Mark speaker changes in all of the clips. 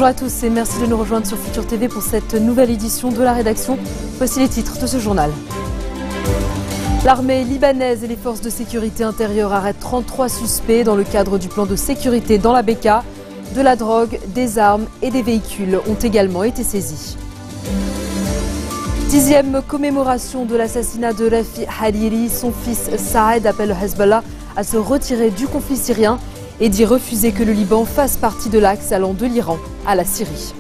Speaker 1: Bonjour à tous et merci de nous rejoindre sur Futur TV pour cette nouvelle édition de la rédaction. Voici les titres de ce journal. L'armée libanaise et les forces de sécurité intérieure arrêtent 33 suspects dans le cadre du plan de sécurité dans la Bekaa. De la drogue, des armes et des véhicules ont également été saisis. 10e commémoration de l'assassinat de Rafi Hariri. Son fils Saad appelle le Hezbollah à se retirer du conflit syrien et dit refuser que le Liban fasse partie de l'axe allant de l'Iran à la Syrie.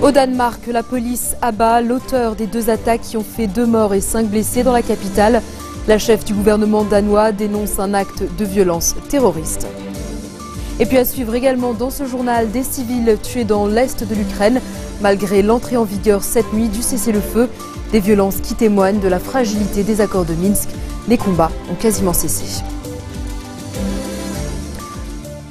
Speaker 1: Au Danemark, la police abat l'auteur des 2 attaques qui ont fait 2 morts et 5 blessés dans la capitale. La chef du gouvernement danois dénonce un acte de violence terroriste. Et puis à suivre également dans ce journal, des civils tués dans l'est de l'Ukraine, malgré l'entrée en vigueur cette nuit du cessez-le-feu. Des violences qui témoignent de la fragilité des accords de Minsk. Les combats ont quasiment cessé.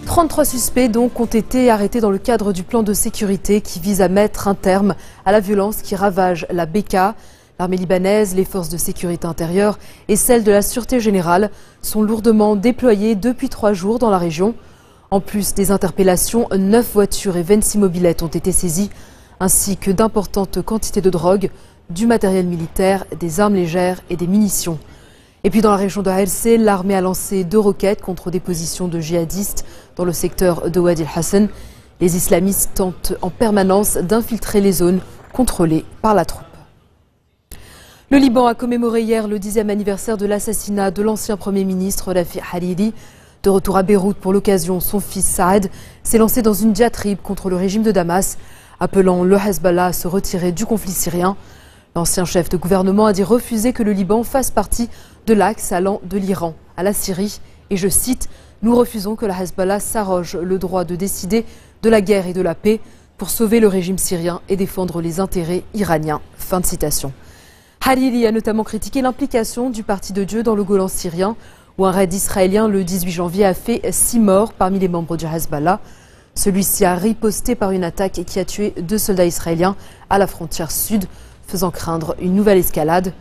Speaker 1: 33 suspects donc ont été arrêtés dans le cadre du plan de sécurité qui vise à mettre un terme à la violence qui ravage la Bekaa. L'armée libanaise, les forces de sécurité intérieure et celles de la Sûreté générale sont lourdement déployées depuis 3 jours dans la région. En plus des interpellations, 9 voitures et 26 mobylettes ont été saisies, ainsi que d'importantes quantités de drogue, du matériel militaire, des armes légères et des munitions. Et puis dans la région de Hercé, l'armée a lancé 2 roquettes contre des positions de djihadistes dans le secteur de Wadi el-Hassan. Les islamistes tentent en permanence d'infiltrer les zones contrôlées par la troupe. Le Liban a commémoré hier le 10e anniversaire de l'assassinat de l'ancien Premier ministre Rafi Hariri. De retour à Beyrouth pour l'occasion, son fils Saad s'est lancé dans une diatribe contre le régime de Damas, appelant le Hezbollah à se retirer du conflit syrien. L'ancien chef de gouvernement a dit refuser que le Liban fasse partie de l'axe allant de l'Iran à la Syrie. Et je cite, « Nous refusons que la Hezbollah s'arroge le droit de décider de la guerre et de la paix pour sauver le régime syrien et défendre les intérêts iraniens. » Fin de citation. Hariri a notamment critiqué l'implication du Parti de Dieu dans le Golan syrien, où un raid israélien le 18 janvier a fait 6 morts parmi les membres du Hezbollah. Celui-ci a riposté par une attaque qui a tué 2 soldats israéliens à la frontière sud, faisant craindre une nouvelle escalade.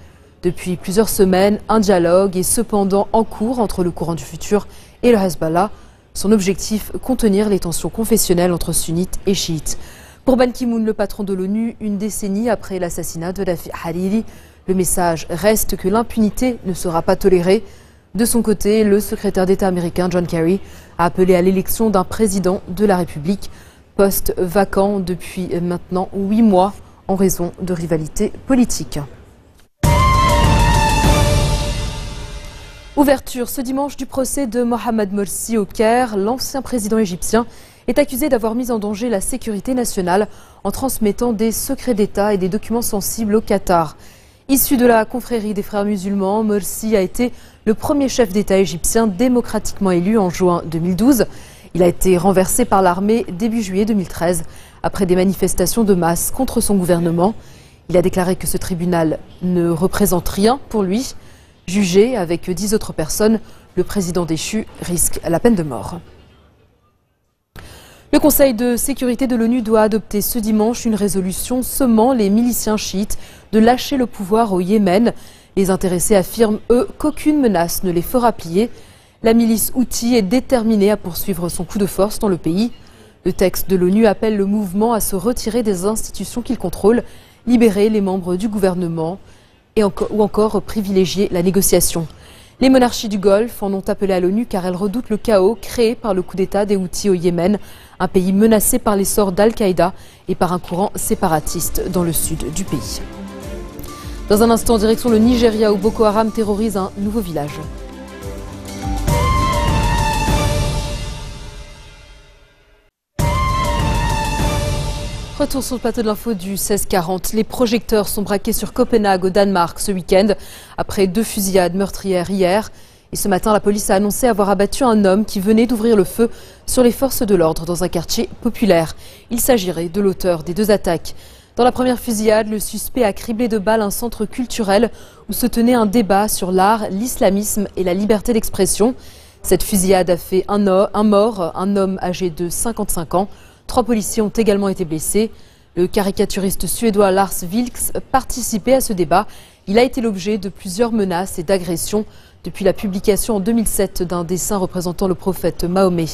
Speaker 1: Depuis plusieurs semaines, un dialogue est cependant en cours entre le courant du futur et le Hezbollah. Son objectif, contenir les tensions confessionnelles entre sunnites et chiites. Pour Ban Ki-moon, le patron de l'ONU, une décennie après l'assassinat de Rafi Hariri, le message reste que l'impunité ne sera pas tolérée. De son côté, le secrétaire d'État américain John Kerry a appelé à l'élection d'un président de la République, poste vacant depuis maintenant 8 mois en raison de rivalités politiques. Ouverture ce dimanche du procès de Mohamed Morsi au Caire. L'ancien président égyptien est accusé d'avoir mis en danger la sécurité nationale en transmettant des secrets d'État et des documents sensibles au Qatar. Issu de la confrérie des frères musulmans, Morsi a été le premier chef d'État égyptien démocratiquement élu en juin 2012. Il a été renversé par l'armée début juillet 2013 après des manifestations de masse contre son gouvernement. Il a déclaré que ce tribunal ne représente rien pour lui. Jugé avec 10 autres personnes, le président déchu risque la peine de mort. Le Conseil de sécurité de l'ONU doit adopter ce dimanche une résolution sommant les miliciens chiites de lâcher le pouvoir au Yémen. Les intéressés affirment, eux, qu'aucune menace ne les fera plier. La milice Houthi est déterminée à poursuivre son coup de force dans le pays. Le texte de l'ONU appelle le mouvement à se retirer des institutions qu'il contrôle, libérer les membres du gouvernement ou encore privilégier la négociation. Les monarchies du Golfe en ont appelé à l'ONU car elles redoutent le chaos créé par le coup d'État des Houthis au Yémen, un pays menacé par l'essor d'Al-Qaïda et par un courant séparatiste dans le sud du pays. Dans un instant, direction le Nigeria où Boko Haram terrorise un nouveau village. Retour sur le plateau de l'info du 1640. Les projecteurs sont braqués sur Copenhague au Danemark ce week-end après 2 fusillades meurtrières hier. Et ce matin, la police a annoncé avoir abattu un homme qui venait d'ouvrir le feu sur les forces de l'ordre dans un quartier populaire. Il s'agirait de l'auteur des 2 attaques. Dans la première fusillade, le suspect a criblé de balles un centre culturel où se tenait un débat sur l'art, l'islamisme et la liberté d'expression. Cette fusillade a fait un mort, un homme âgé de 55 ans. 3 policiers ont également été blessés. Le caricaturiste suédois Lars Vilks participait à ce débat. Il a été l'objet de plusieurs menaces et d'agressions depuis la publication en 2007 d'un dessin représentant le prophète Mahomet.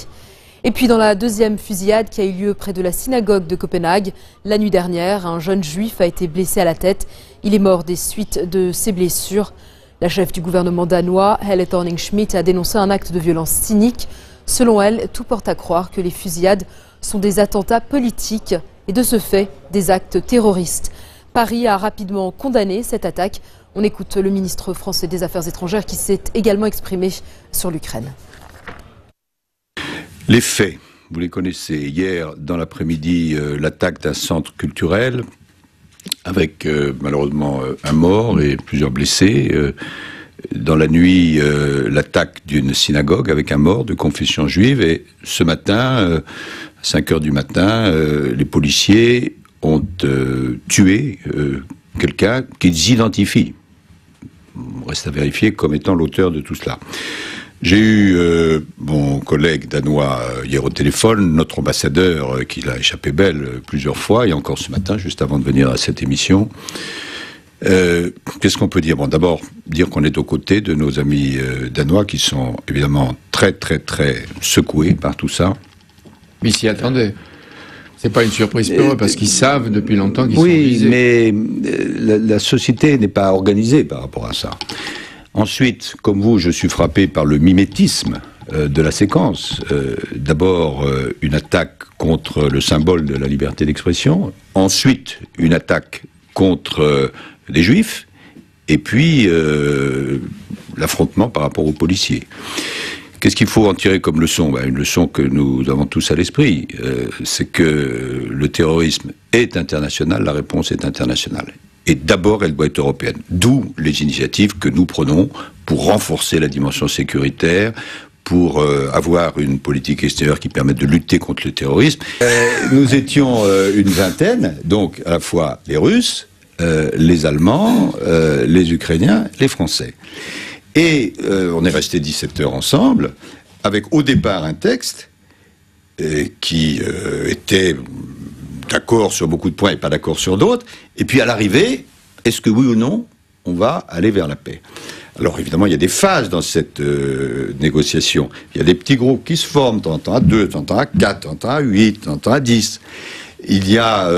Speaker 1: Et puis dans la deuxième fusillade qui a eu lieu près de la synagogue de Copenhague, la nuit dernière, un jeune juif a été blessé à la tête. Il est mort des suites de ses blessures. La chef du gouvernement danois, Helle Thorning-Schmidt, a dénoncé un acte de violence cynique. Selon elle, tout porte à croire que les fusillades sont des attentats politiques et de ce fait, des actes terroristes. Paris a rapidement condamné cette attaque. On écoute le ministre français des Affaires étrangères qui s'est également exprimé sur l'Ukraine.
Speaker 2: Les faits, vous les connaissez. Hier, dans l'après-midi, l'attaque d'un centre culturel avec malheureusement un mort et plusieurs blessés. Dans la nuit, l'attaque d'une synagogue avec un mort de confession juive. Et ce matin, à 5 heures du matin, les policiers ont tué quelqu'un qu'ils identifient. Il reste à vérifier comme étant l'auteur de tout cela. J'ai eu mon collègue danois hier au téléphone, notre ambassadeur qui l'a échappé belle plusieurs fois, et encore ce matin, juste avant de venir à cette émission. Qu'est-ce qu'on peut dire? Bon, d'abord, dire qu'on est aux côtés de nos amis danois qui sont évidemment très, très, très secoués par tout ça.
Speaker 3: Mais ils s'y attendaient. C'est pas une surprise pour eux, parce qu'ils savent depuis longtemps qu'ils sont visés.
Speaker 2: Oui, mais la société n'est pas organisée par rapport à ça. Ensuite, comme vous, je suis frappé par le mimétisme de la séquence. D'abord, une attaque contre le symbole de la liberté d'expression. Ensuite, une attaque contre des juifs. Et puis, l'affrontement par rapport aux policiers. Qu'est-ce qu'il faut en tirer comme leçon? Une leçon que nous avons tous à l'esprit. C'est que le terrorisme est international, la réponse est internationale. Et d'abord, elle doit être européenne. D'où les initiatives que nous prenons pour renforcer la dimension sécuritaire, pour avoir une politique extérieure qui permette de lutter contre le terrorisme. Nous étions une vingtaine, donc à la fois les Russes, les Allemands, les Ukrainiens, les Français. Et on est resté 17 heures ensemble, avec au départ un texte qui était d'accord sur beaucoup de points et pas d'accord sur d'autres. Et puis à l'arrivée, est-ce que oui ou non, on va aller vers la paix? Alors évidemment, il y a des phases dans cette négociation. Il y a des petits groupes qui se forment, de temps en temps à 2, de temps en temps à 4, de temps en temps à 8, de temps en temps à 10. Il y a,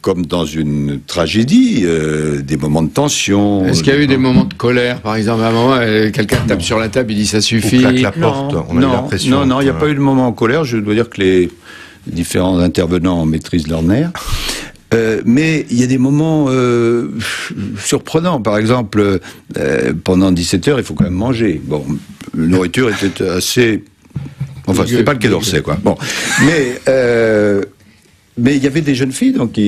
Speaker 2: comme dans une tragédie, des moments de tension.
Speaker 3: Est-ce qu'il y a eu des moments de colère, par exemple, à un moment, quelqu'un tape sur la table, il dit ça suffit?
Speaker 4: Ou claque la porte, on a eu l'impression.
Speaker 2: Non, il n'y a pas eu de moment en colère. Je dois dire que les différents intervenants maîtrisent leur nerf. Mais il y a des moments surprenants. Par exemple, pendant 17 heures, il faut quand même manger. Bon, la nourriture était assez... Enfin, c'était pas le Quai d'Orsay, quoi. Bon, mais il y avait des jeunes filles, donc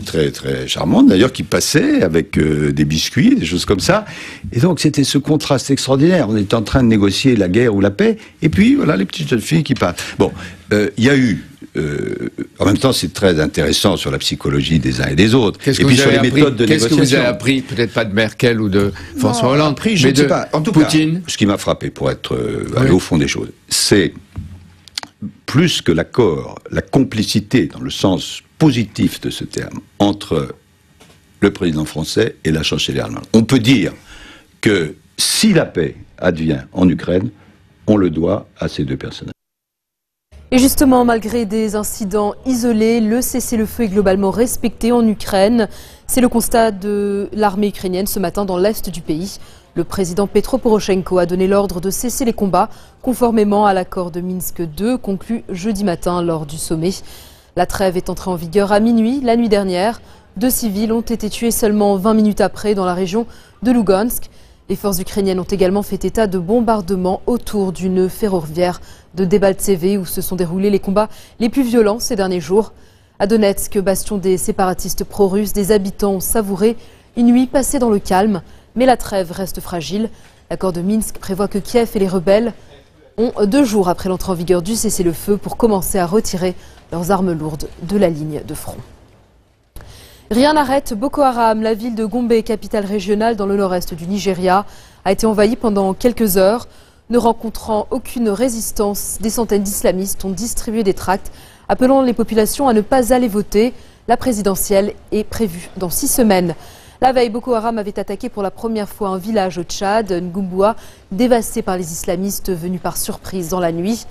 Speaker 2: très très charmantes d'ailleurs, qui passaient avec des biscuits, des choses comme ça. Et donc c'était ce contraste extraordinaire. On était en train de négocier la guerre ou la paix, et puis voilà les petites jeunes filles qui passent. Bon, il y a eu. En même temps, c'est très intéressant sur la psychologie des uns et des autres. Et puis sur les méthodes de négociation.
Speaker 3: Qu'est-ce que vous avez appris, peut-être pas de Merkel ou de François Hollande,
Speaker 2: je ne sais pas. En tout
Speaker 3: Poutine.
Speaker 2: cas, ce qui m'a frappé, pour être allé au fond des choses, c'est plus que l'accord, la complicité, dans le sens positif de ce terme, entre le président français et la chancelière allemande. On peut dire que si la paix advient en Ukraine, on le doit à ces deux personnages.
Speaker 1: Et justement, malgré des incidents isolés, le cessez-le-feu est globalement respecté en Ukraine. C'est le constat de l'armée ukrainienne ce matin dans l'est du pays. Le président Petro Poroshenko a donné l'ordre de cesser les combats conformément à l'accord de Minsk II conclu jeudi matin lors du sommet. La trêve est entrée en vigueur à minuit la nuit dernière. 2 civils ont été tués seulement 20 minutes après dans la région de Lugansk. Les forces ukrainiennes ont également fait état de bombardements autour d'une ferroviaire de Debaltseve où se sont déroulés les combats les plus violents ces derniers jours. À Donetsk, bastion des séparatistes pro-russes, des habitants ont savouré une nuit passée dans le calme. Mais la trêve reste fragile. L'accord de Minsk prévoit que Kiev et les rebelles ont 2 jours après l'entrée en vigueur du cessez-le-feu pour commencer à retirer leurs armes lourdes de la ligne de front. Rien n'arrête Boko Haram. La ville de Gombe, capitale régionale dans le nord-est du Nigeria, a été envahie pendant quelques heures. Ne rencontrant aucune résistance, des centaines d'islamistes ont distribué des tracts appelant les populations à ne pas aller voter. La présidentielle est prévue dans 6 semaines. La veille, Boko Haram avait attaqué pour la première fois un village au Tchad, Ngoumbua, dévasté par les islamistes venus par surprise dans la nuit.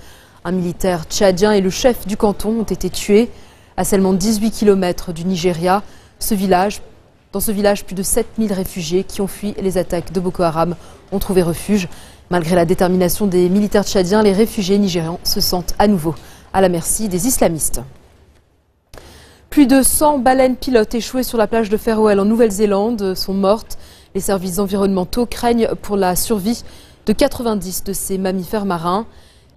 Speaker 1: Un militaire tchadien et le chef du canton ont été tués à seulement 18 km du Nigeria. Dans ce village, plus de 7000 réfugiés qui ont fui les attaques de Boko Haram ont trouvé refuge. Malgré la détermination des militaires tchadiens, les réfugiés nigérians se sentent à nouveau à la merci des islamistes. Plus de 100 baleines pilotes échouées sur la plage de Farewell en Nouvelle-Zélande sont mortes. Les services environnementaux craignent pour la survie de 90 de ces mammifères marins.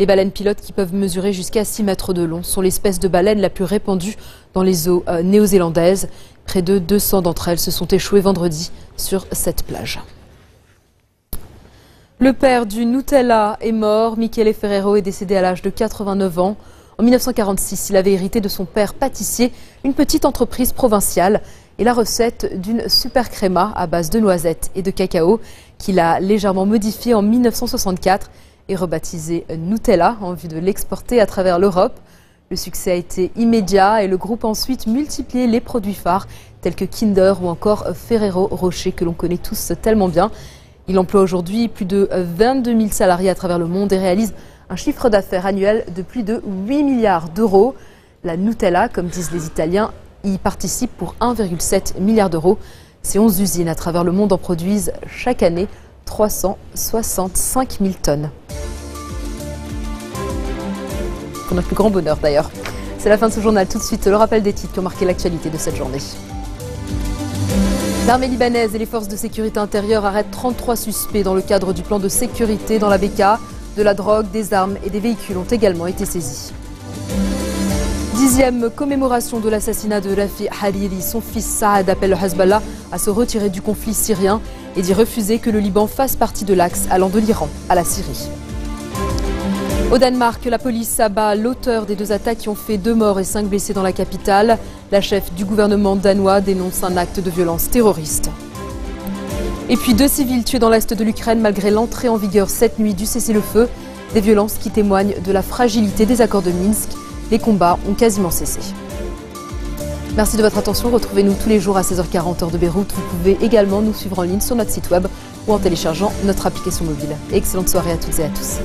Speaker 1: Les baleines pilotes, qui peuvent mesurer jusqu'à 6 mètres de long, sont l'espèce de baleine la plus répandue dans les eaux néo-zélandaises. Près de 200 d'entre elles se sont échouées vendredi sur cette plage. Le père du Nutella est mort. Michele Ferrero est décédé à l'âge de 89 ans. En 1946, il avait hérité de son père pâtissier une petite entreprise provinciale et la recette d'une super créma à base de noisettes et de cacao qu'il a légèrement modifiée en 1964 et rebaptisé Nutella en vue de l'exporter à travers l'Europe. Le succès a été immédiat et le groupe a ensuite multiplié les produits phares tels que Kinder ou encore Ferrero Rocher que l'on connaît tous tellement bien. Il emploie aujourd'hui plus de 22 000 salariés à travers le monde et réalise un chiffre d'affaires annuel de plus de 8 milliards d'euros. La Nutella, comme disent les Italiens, y participe pour 1,7 milliard d'euros. Ces 11 usines à travers le monde en produisent chaque année 365 000 tonnes. Pour notre plus grand bonheur d'ailleurs. C'est la fin de ce journal. Tout de suite, le rappel des titres qui ont marqué l'actualité de cette journée. L'armée libanaise et les forces de sécurité intérieure arrêtent 33 suspects dans le cadre du plan de sécurité dans la Bekaa. De la drogue, des armes et des véhicules ont également été saisis. 10e commémoration de l'assassinat de Rafi Hariri. Son fils Saad appelle le Hezbollah à se retirer du conflit syrien et d'y refuser que le Liban fasse partie de l'axe allant de l'Iran à la Syrie. Au Danemark, la police abat l'auteur des 2 attaques qui ont fait 2 morts et 5 blessés dans la capitale. La chef du gouvernement danois dénonce un acte de violence terroriste. Et puis 2 civils tués dans l'est de l'Ukraine malgré l'entrée en vigueur cette nuit du cessez-le-feu. Des violences qui témoignent de la fragilité des accords de Minsk. Les combats ont quasiment cessé. Merci de votre attention. Retrouvez-nous tous les jours à 16h40 heure de Beyrouth. Vous pouvez également nous suivre en ligne sur notre site web ou en téléchargeant notre application mobile. Excellente soirée à toutes et à tous.